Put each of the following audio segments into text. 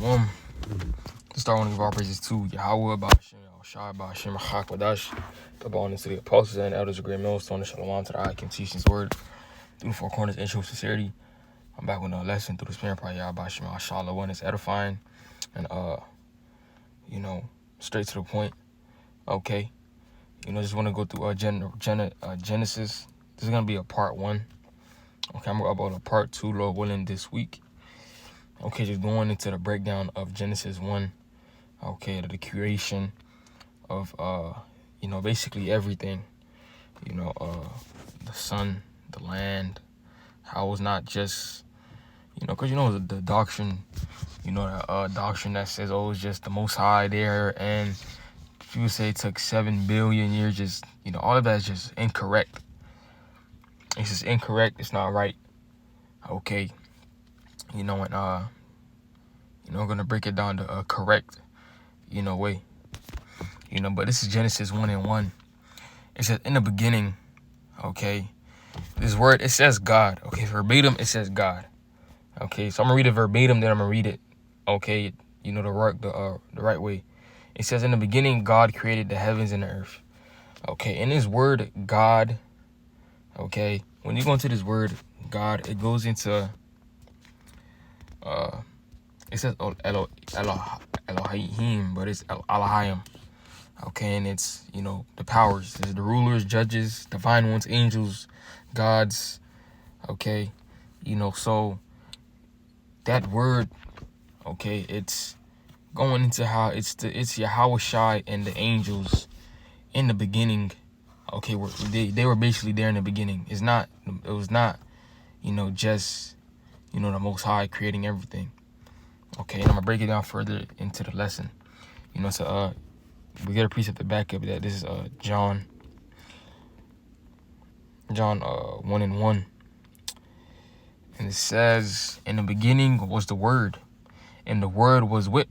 Shalom. To start, I want to give all praises to Yahweh, Ba'ashem, Yahushua, Ba'ashem, HaKadosh, the bonus to the apostles and elders of great millstone, and Shalom to the eye can teach his word through the four corners and true sincerity. I'm back with a lesson through the spirit prayer, Yahweh, Ba'ashem, Yahushua, one is edifying and, straight to the point. Okay. Just want to go through Genesis. This is going to be a part 1. Okay, I'm going to upload a part 2, Lord willing, this week. Okay, just going into the breakdown of Genesis 1. Okay, the creation of, basically everything. The sun, the land, how it was not just, because the doctrine, the doctrine that says, oh, it's just the Most High there, and people say it took 7 billion years, just, all of that is just incorrect. It's just incorrect. It's not right. Okay. I'm going to break it down to a correct, way. But this is Genesis 1:1. It says, in the beginning, okay, this word, it says God. Okay, verbatim, it says God. Okay, so I'm going to read it verbatim, then I'm going to read it, okay, the right way. It says, in the beginning, God created the heavens and the earth. Okay, in this word, God, okay, when you go into this word, God, it goes into, it says Elohim, but it's Elohim. Okay, and it's, the powers. There's the rulers, judges, divine ones, angels, gods. Okay, so that word, okay, it's going into how it's Yahweh Shai and the angels in the beginning. Okay, they were basically there in the beginning. It was not, just, the Most High creating everything. Okay, and I'm gonna break it down further into the lesson. We get a precept to back up that. This is John 1:1. And it says, in the beginning was the Word, and the Word was with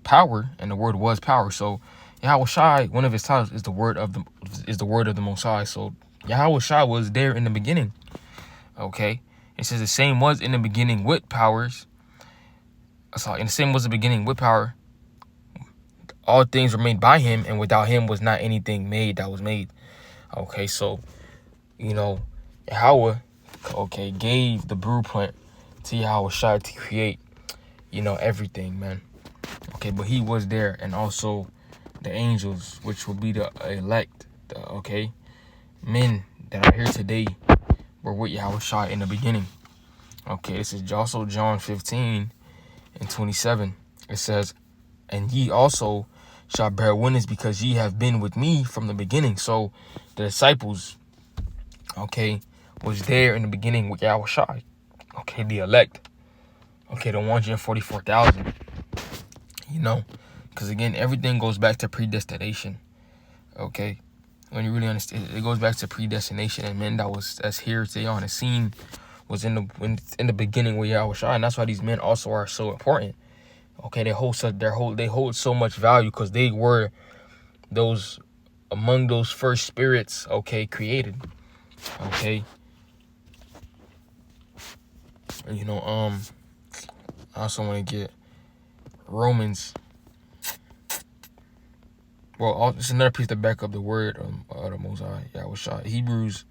power, and the Word was power. So Yahweh Shai, one of his titles is the word of the Most High. So Yahweh Shai was there in the beginning. Okay. It says the same was in the beginning with powers. And the same was the beginning with power. All things were made by him, and without him was not anything made that was made. Okay, so, Yahweh, okay, gave the blueprint to Yahweh Shai to create, everything, man. Okay, but he was there, and also the angels, which would be the elect, men that are here today, were with Yahweh Shai in the beginning. Okay, this is also John 15:27. It says, and ye also shall bear witness, because ye have been with me from the beginning. So the disciples, okay, was there in the beginning with Yahweh Shai. Okay, the elect. Okay, the 144,000. Because again, everything goes back to predestination. Okay, when you really understand, it goes back to predestination, and men that's here today on the scene was in the beginning with Yahweh Shai, and that's why these men also are so important. Okay, they hold so much value, because they were those among those first spirits, okay, created. Okay. I also want to get Romans. Well, it's another piece to back up the word of the Most High, Yahweh Shai. Hebrews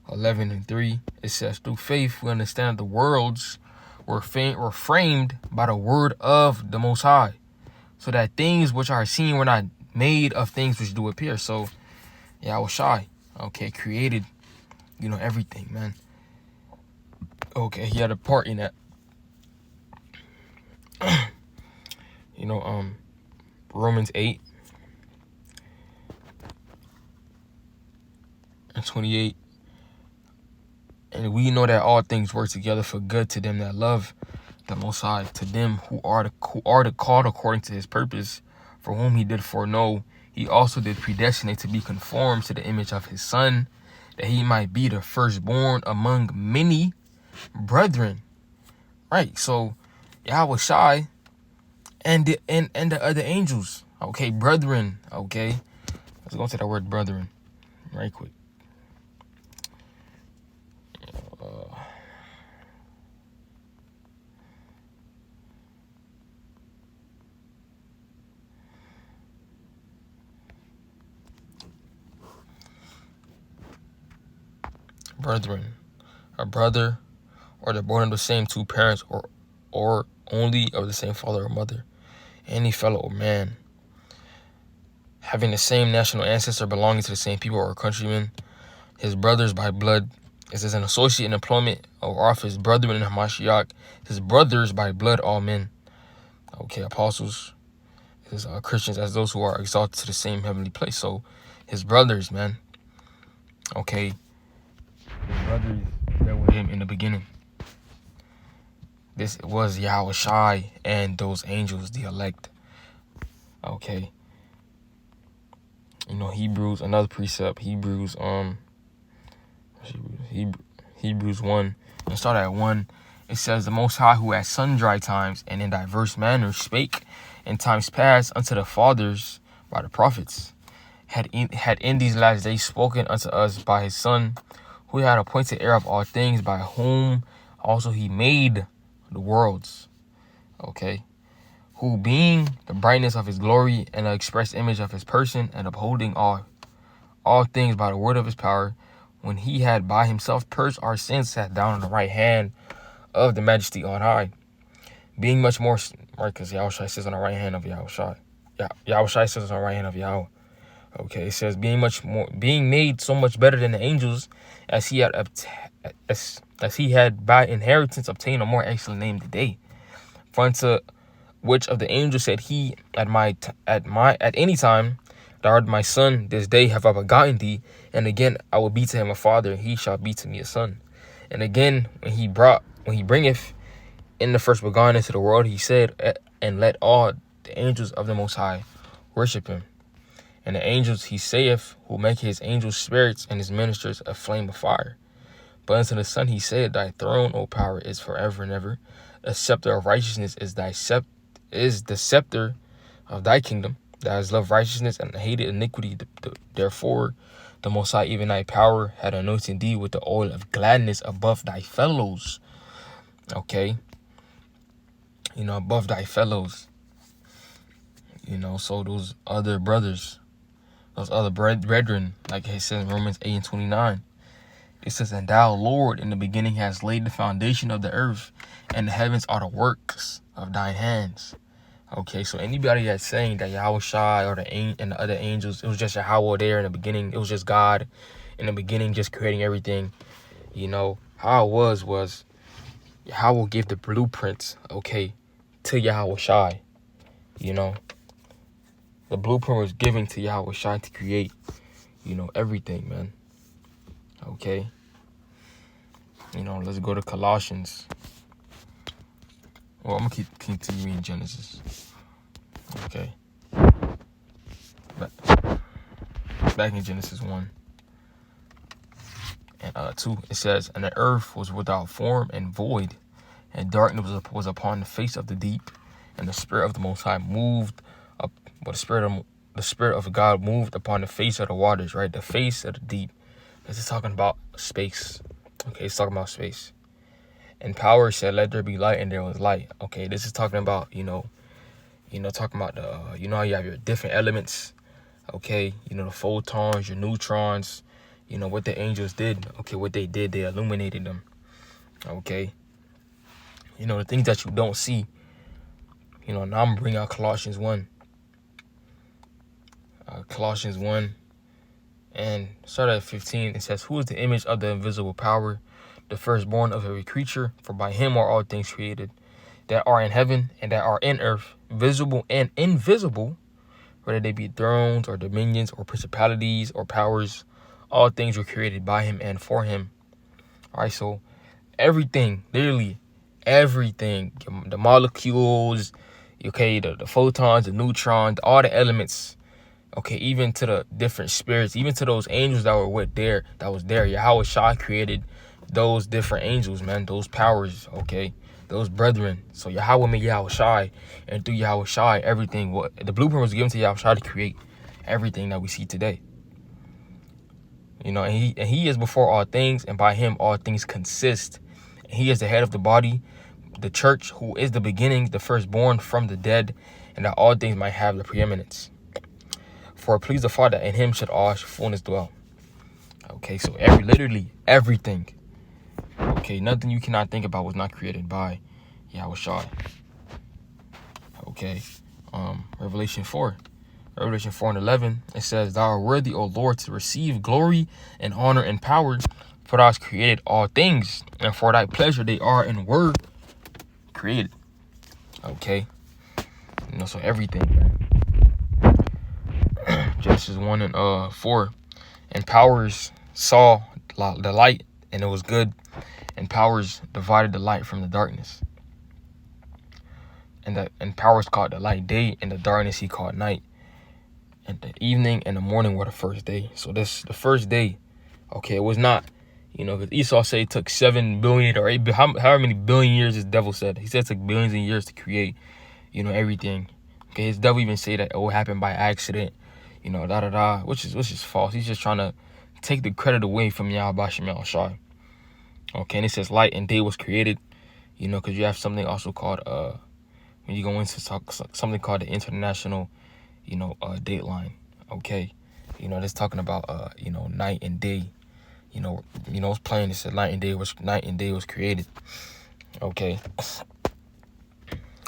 11:3. It says, through faith we understand the worlds were framed by the word of the Most High, so that things which are seen were not made of things which do appear. So Yahweh Shai, okay, created, everything, man. Okay, he had a part in that. Romans 8:28. And we know that all things work together for good to them that love the Most High, to them who are the called according to his purpose, for whom he did foreknow, he also did predestinate to be conformed to the image of his Son, that he might be the firstborn among many brethren. Right, so Yahweh Shai and the other angels, okay, brethren, okay. Let's go to that word brethren right quick. brethren, a brother, or they're born of the same two parents, or only of the same father or mother. Any fellow man having the same national ancestor, belonging to the same people or countrymen, his brothers by blood, is as an associate in employment or office, brethren in Hamashiach, his brothers by blood, all men. Okay, apostles, his Christians, as those who are exalted to the same heavenly place. So, his brothers, man. Okay, his brothers that were him in the beginning. This was Yahweh Shai and those angels, the elect. Okay. You know, Hebrews, another precept, Hebrews 1. Let's start at 1. It says, the Most High, who at sundry times and in diverse manners spake in times past unto the fathers by the prophets, had in these last days spoken unto us by his Son, who had appointed heir of all things, by whom also he made the worlds. Okay. Who being the brightness of his glory and the express image of his person, and upholding all things by the word of his power, when he had by himself purged our sins, sat down on the right hand of the majesty on high, being much more, right, because Yahushua says on the right hand of Yahushua. Yahushua says on the right hand of Yahweh. Okay, it says being made so much better than the angels, as he had by inheritance obtained a more excellent name today. For unto which of the angels said he at any time, thou art my son, this day have I begotten thee, and again I will be to him a father, and he shall be to me a son. And again when he bringeth in the first begotten into the world, he said, and let all the angels of the Most High worship him. And the angels, he saith, who make his angels spirits and his ministers a flame of fire. But unto the Son he said, thy throne, O power, is forever and ever. A scepter of righteousness is the scepter of thy kingdom. Thou hast loved righteousness and hated iniquity. Therefore, the Most High, even thy power, had anointed thee with the oil of gladness above thy fellows. Okay. You know, above thy fellows. You know, so those other brothers, those other brethren, like it says in Romans 8:29. It says, and thou, Lord, in the beginning hast laid the foundation of the earth, and the heavens are the works of thine hands. Okay, so anybody that's saying that Yahweh Shai or and the other angels, it was just Yahweh there in the beginning, it was just God in the beginning just creating everything, you know, how it was Yahweh gave the blueprints, okay, to Yahweh Shai, you know. The blueprint was given to Yahweh Shai to create, you know, everything, man. Okay. You know, let's go to Colossians. Well, I'm going to continue reading Genesis. Okay. Back in Genesis 1 and 2, it says, and the earth was without form and void, and darkness was upon the face of the deep, and the Spirit of the Most High moved up, but the Spirit of God moved upon the face of the waters, right? The face of the deep. This is talking about space. Okay, it's talking about space. And power said, let there be light, and there was light. Okay, this is talking about, talking about the, how you have your different elements. Okay, the photons, your neutrons, what the angels did. Okay, what they did, they illuminated them. Okay. The things that you don't see. Now I'm bringing out Colossians 1. Colossians 1. And start at 15, it says, who is the image of the invisible power, the firstborn of every creature? For by him are all things created, that are in heaven and that are in earth, visible and invisible, whether they be thrones or dominions or principalities or powers. All things were created by him and for him. All right, so everything, literally everything, the molecules, okay, the photons, the neutrons, all the elements. Okay, even to the different spirits, even to those angels that was there. Yahweh Shai created those different angels, man, those powers, okay, those brethren. So Yahweh made Yahweh Shai, and through Yahweh Shai, everything, the blueprint was given to Yahweh Shai to create everything that we see today. And he is before all things, and by him all things consist. And he is the head of the body, the church, who is the beginning, the firstborn from the dead, and that all things might have the preeminence. For it pleased the Father, in him should all fullness dwell. Okay, so literally everything. Okay, nothing you cannot think about was not created by Yahushua. Okay, Revelation 4. Revelation 4 and 11, it says, Thou art worthy, O Lord, to receive glory and honor and power, for thou hast created all things, and for thy pleasure they are and were created. Okay, so everything, man. Genesis 1 and 4, and powers saw the light, and it was good, and powers divided the light from the darkness. And powers called the light day, and the darkness he called night. And the evening and the morning were the first day. So this the first day. Okay, it was not, because Esau said it took 7 billion or 8, however many billion years this devil said. He said it took billions of years to create, everything. Okay, his devil even say that it will happen by accident, which is false. He's just trying to take the credit away from Yahweh Shem Shai. Okay, and it says light and day was created, because you have something also called when you go into something called the international, dateline. Okay, it's talking about night and day. It's plain. It said night and day was created. Okay.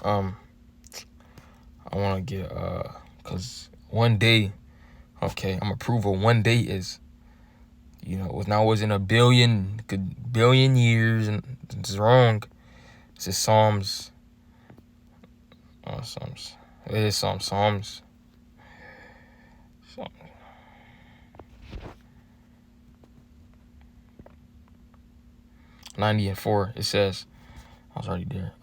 I want to get cause one day. Okay, I'm gonna prove what one day is. It wasn't a billion years, and it's wrong. It's just Psalms. Psalms. It is Psalms. 90 and 4. It says, I was already there.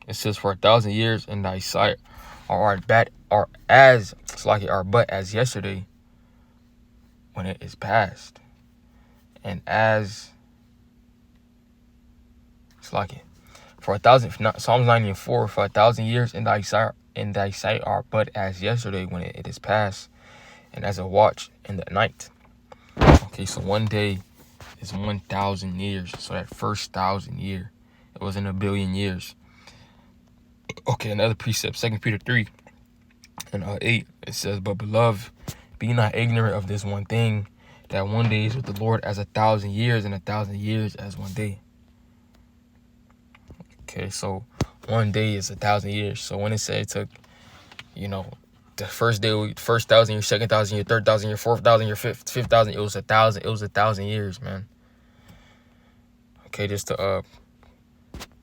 It says, for 1,000 years in thy sight are but as yesterday when it is past, and as for 1,000. Psalms 90 and 4. For 1,000 years in thy sight are but as yesterday when it is past, and as a watch in the night. Okay, so one day is 1,000 years. So that first 1,000 year, it wasn't a billion years. Okay, another precept, 2 Peter 3 and 8. It says, but beloved, be not ignorant of this one thing, that one day is with the Lord as 1,000 years, and 1,000 years as one day. Okay, so one day is 1,000 years. So when it said it took, the first day, first 1,000 year, second 1,000 year, third 1,000 year, fourth 1,000 year, fifth 1,000, it was 1,000. It was 1,000 years, man. Okay, just to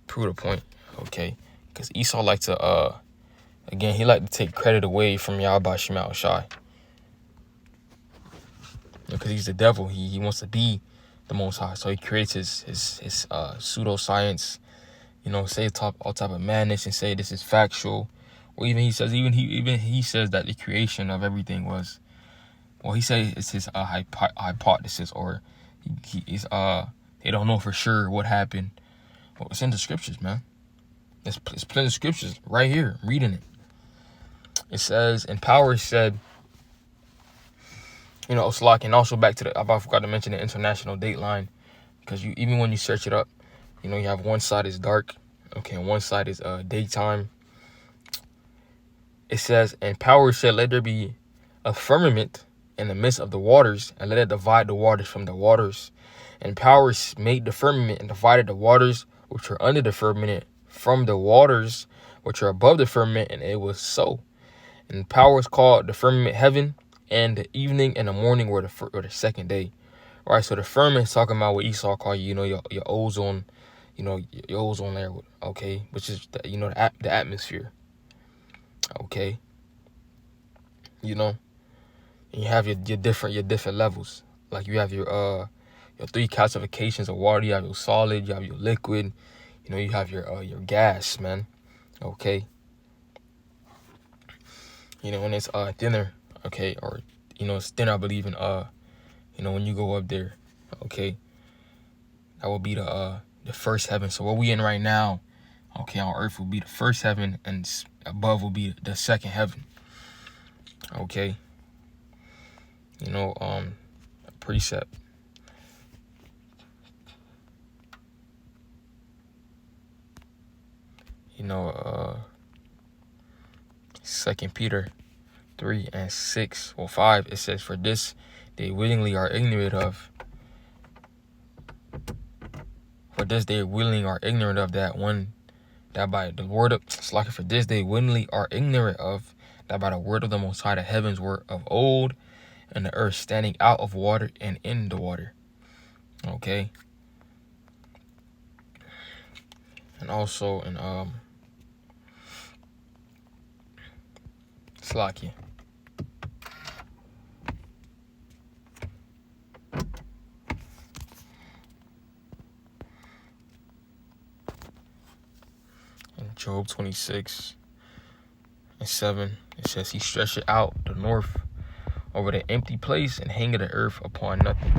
prove the point. Okay, because Esau liked to again, he liked to take credit away from Yahweh Shem Shai. Because he's the devil. He wants to be the Most High. So he creates his pseudoscience, say all type of madness and say this is factual. Or even he says that the creation of everything was, well, he says it's his hypothesis, or he's they don't know for sure what happened. Well, it's in the scriptures, man. It's plenty of scriptures right here. I'm reading it. It says, and power said, it's like, and also back to I forgot to mention the international dateline, because even when you search it up, you have one side is dark, okay, and one side is daytime. It says, and power said, let there be a firmament in the midst of the waters, and let it divide the waters from the waters. And power made the firmament and divided the waters which are under the firmament from the waters which are above the firmament, and it was so. And powers called the firmament heaven, and the evening and the morning were the second day. All right, so the firmament is talking about what Esau called, your ozone, your ozone layer, okay, which is the atmosphere. Okay, and you have your different levels. Like you have your 3 classifications of water. You have your solid, you have your liquid, you have your gas, man. Okay, when it's thinner, okay, or it's thinner, I believe in when you go up there, okay, that will be the first heaven. So what we in right now, okay, on earth will be the first heaven, and above will be the second heaven. Okay, precept. Second Peter 3 and 6 or 5, it says, for this they willingly are ignorant of, this they willingly are ignorant of that one, that by the word of Slack for this they willingly are ignorant of that by the word of the Most High the heavens were of old, and the earth standing out of water and in the water. Okay. And also in Slakia. In Job 26:7, it says he stretched out the north over the empty place and hanged the earth upon nothing.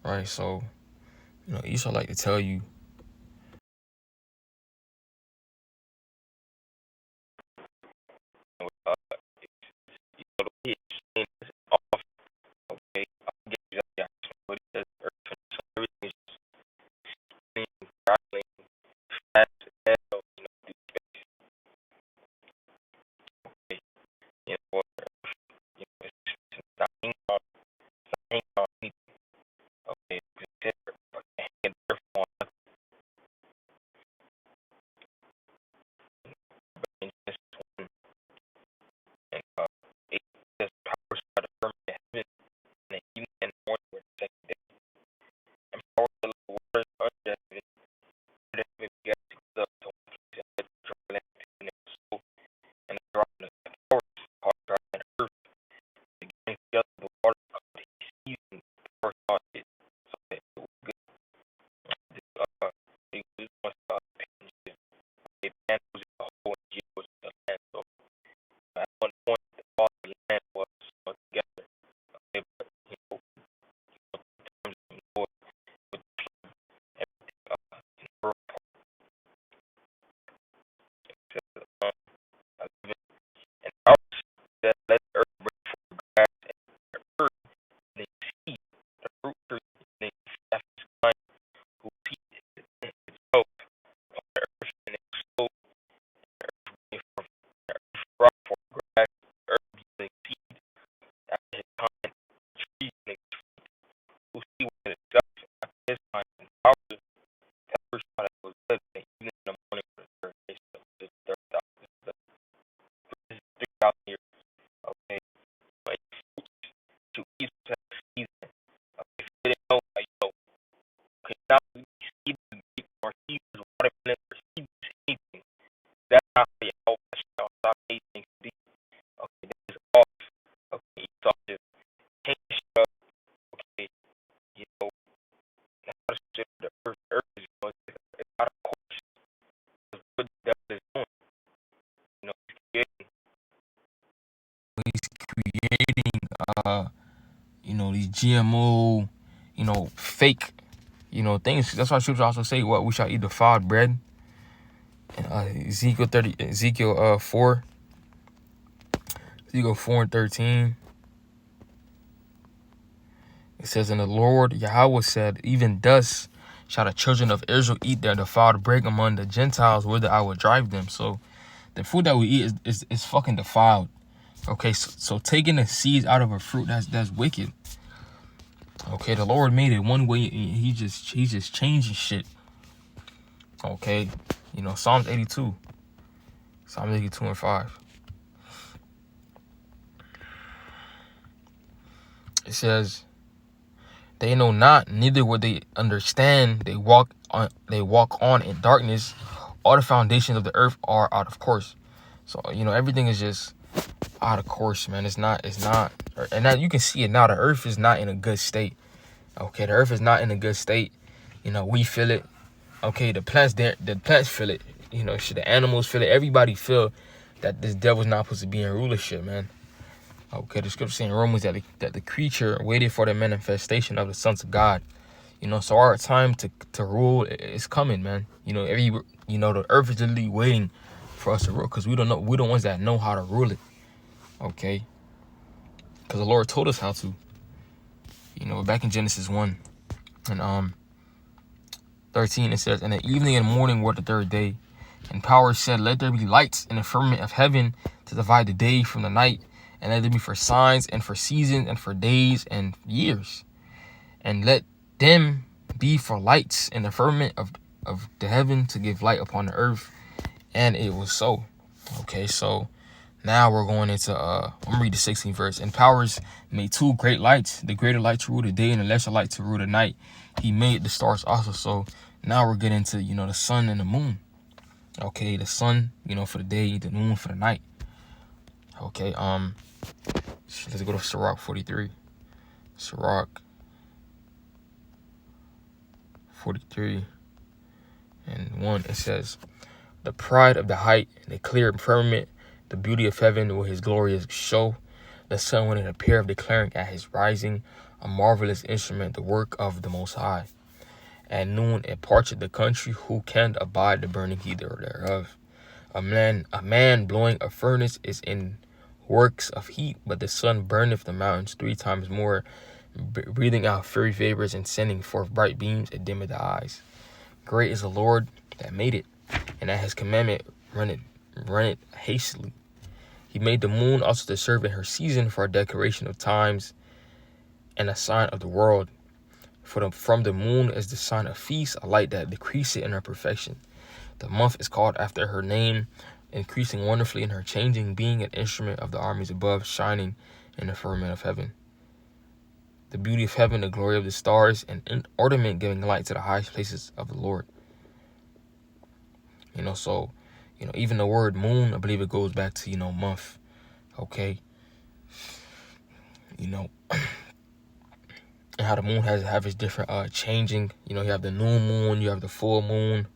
Right, so Esau like to tell you these GMO, fake, things. That's why scripture also say, what we shall eat defiled bread. Ezekiel 4 and 13. It says, and the Lord Yahweh said, even thus shall the children of Israel eat their defiled bread among the Gentiles, whither I will drive them. So the food that we eat is fucking defiled. Okay, so taking the seeds out of a fruit, that's wicked. Okay, the Lord made it one way, and he's just changing shit. Okay, Psalms 82 and 5. It says, they know not, neither would they understand. They walk on in darkness. All the foundations of the earth are out of course. So everything is just out of course, man. It's not, and now you can see it now. The earth is not in a good state. Okay, the earth is not in a good state. We feel it. Okay, the plants feel it. The animals feel it. Everybody feel that this devil's not supposed to be in rulership, man. Okay, the scripture saying in Romans that the creature waited for the manifestation of the sons of God. So our time to rule is coming, man. The earth is literally waiting for us to rule, because we're the ones that know how to rule it. Okay, because the Lord told us how to. Back in Genesis 1 and 13, it says, and the evening and morning were the third day, and power said, let there be lights in the firmament of heaven to divide the day from the night, and let them be for signs and for seasons and for days and years, and let them be for lights in the firmament of the heaven to give light upon the earth. And it was so. Okay, so now we're going into, I'm going to read the 16th verse. And powers made two great lights, the greater light to rule the day and the lesser light to rule the night. He made the stars also. So now we're getting to, the sun and the moon. Okay, the sun, for the day, the moon for the night. Okay, let's go to Sirach 43. Sirach 43 and 1, it says, the pride of the height and the clear firmament, the beauty of heaven with his glorious show, the sun when it appeared declaring at his rising, a marvelous instrument, the work of the Most High. At noon it parched the country, who can abide the burning heat thereof? A man blowing a furnace is in works of heat, but the sun burneth the mountains 3 times more, breathing out fiery vapors and sending forth bright beams, it dimmeth the eyes. Great is the Lord that made it, and at his commandment run it hastily. He made the moon also to serve in her season for a decoration of times and a sign of the world. From the moon is the sign of feast, a light that decreaseth in her perfection. The month is called after her name, increasing wonderfully in her changing, being an instrument of the armies above, shining in the firmament of heaven. The beauty of heaven, the glory of the stars, and an ornament giving light to the highest places of the Lord. So, even the word moon, I believe it goes back to, month. Okay. And how the moon have its different changing. You have the new moon, you have the full moon.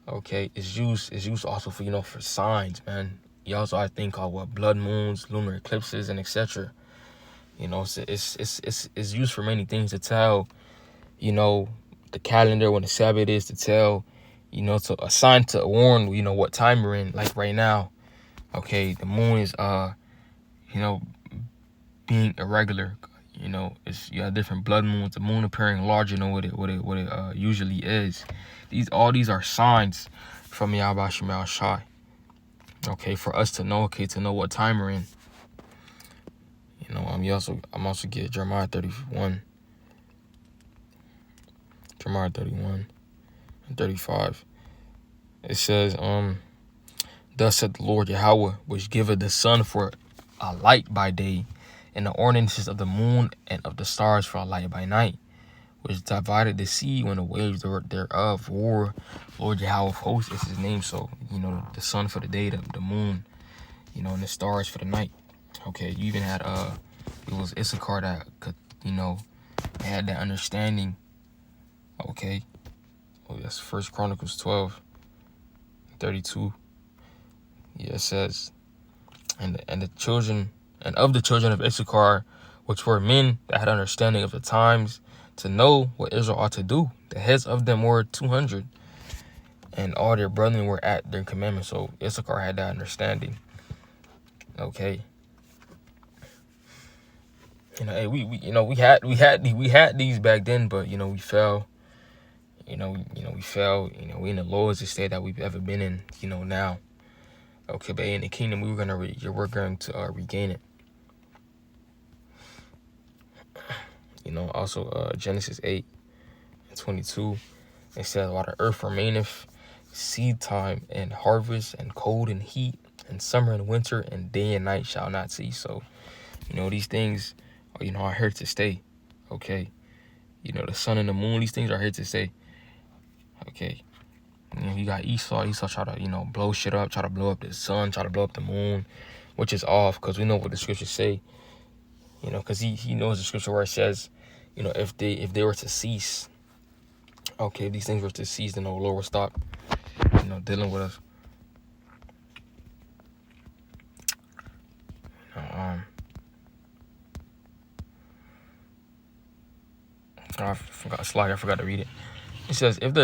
Okay, it's used also for for signs, man. You also have a thing called blood moons, lunar eclipses, and etc. It's used for many things to tell, the calendar when the Sabbath is, to tell, to assign, to warn, what time we're in, like right now. Okay, the moon is being irregular. You have different blood moons, the moon appearing larger than what it usually is. All these are signs from Yahweh Shema Shai. Okay, for us to know, what time we're in. I'm also get Jeremiah 31 and 35. It says, thus said the Lord Yahweh, which giveth the sun for a light by day, and the ordinances of the moon and of the stars for a light by night, which divided the sea when the waves thereof war. Lord Yahweh of hosts is his name. So, the sun for the day, the moon, and the stars for the night. Okay, you even had, it was Issachar that could, had that understanding. Okay. Well, that's 1 Chronicles 12:32. Yeah, it says, and of the children of Issachar, which were men that had understanding of the times, to know what Israel ought to do. The heads of them were 200, and all their brethren were at their commandment. So Issachar had that understanding. Okay. We had these back then, but we fell. We fell. We in the lowest state that we've ever been in. Now. Okay, but in the kingdom, we're going to regain it. Also Genesis 8:22, it says, while the earth remaineth, seed time and harvest, and cold and heat, and summer and winter, and day and night shall not cease. So, these things are here to stay. Okay. The sun and the moon, these things are here to stay. Okay. You got Esau try to, blow shit up, try to blow up the sun, try to blow up the moon, which is off, because we know what the scriptures say. Because he knows the scripture where it says, if they were to cease, okay, if these things were to cease, then the Lord will stop, dealing with us. I forgot to read it. It says, if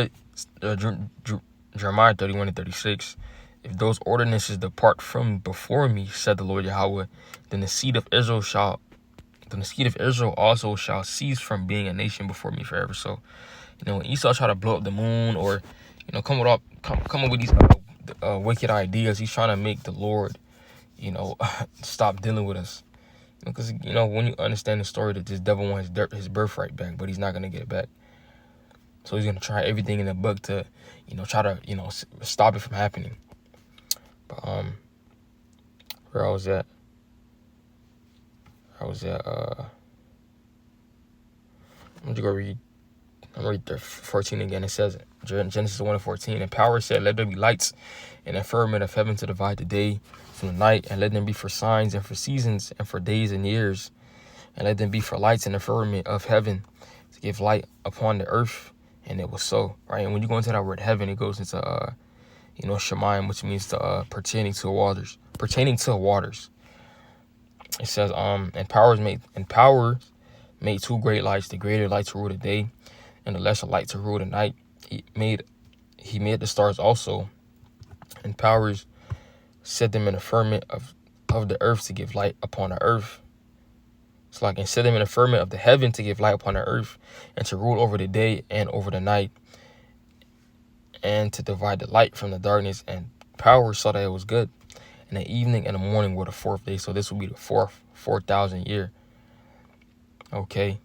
Jeremiah 31:36, if those ordinances depart from before me, said the Lord Yahweh, then the seed of Israel also shall cease from being a nation before me forever. So, when Esau try to blow up the moon, or come up with these wicked ideas, he's trying to make the Lord, stop dealing with us. Because when you understand the story, that this devil wants his birthright back, but he's not gonna get it back. So he's going to try everything in the book to, try to, stop it from happening. But, where I was at, I'm going to go read. I'm going to read 14 again. It says, Genesis 1:14, and power said, let there be lights in the firmament of heaven to divide the day from the night, and let them be for signs and for seasons and for days and years, and let them be for lights in the firmament of heaven to give light upon the earth. And it was so, right? And when you go into that word heaven, it goes into, Shemayim, which means to pertaining to waters. It says, and power made two great lights, the greater light to rule the day, and the lesser light to rule the night. He made the stars also, and powers set them in the firmament of the earth to give light upon the earth. It's like, and set them in the firmament of the heaven to give light upon the earth, and to rule over the day and over the night, and to divide the light from the darkness. And power saw that it was good. And the evening and the morning were the fourth day. So this will be the 4,000 year. Okay.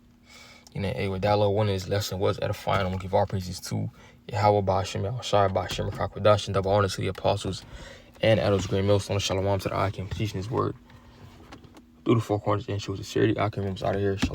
Hey, with that little one of this lesson was edifying. I'm going to give all praises to Yahweh Ba'ashem, Yahushai Ba'ashem, Rakakwadash, and double honor to the apostles and Adults Great Millstone. Shalom to the Akim, teaching his word through the four corners and show sincerity. Akim rooms out of here. Shalom.